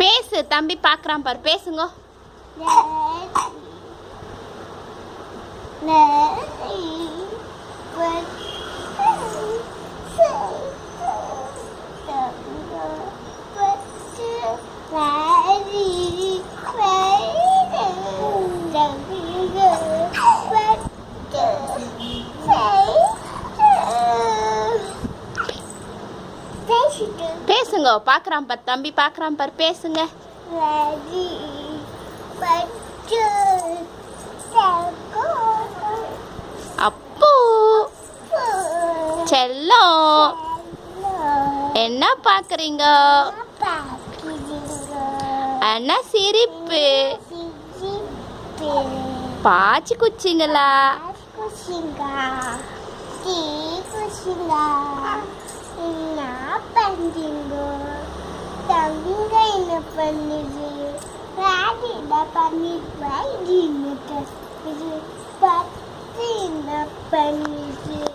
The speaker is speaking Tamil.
பேசு, தம்பி பார்க்குறான் பாரு, பேசுங்க. பேசுங்க, பார்க்குறான் பாரு, தம்பி பார்க்குறான் பாரு, பேசுங்க. அப்போ செல்லம் என்ன பார்க்குறீங்க? அண்ணா சிரிப்பு. பாச்சி குச்சிங்களா? என்ன பண்றீங்க? தம்பிங்க என்ன பண்ணுது? ராடில பண்ணிட்டு என்ன பண்ணுது?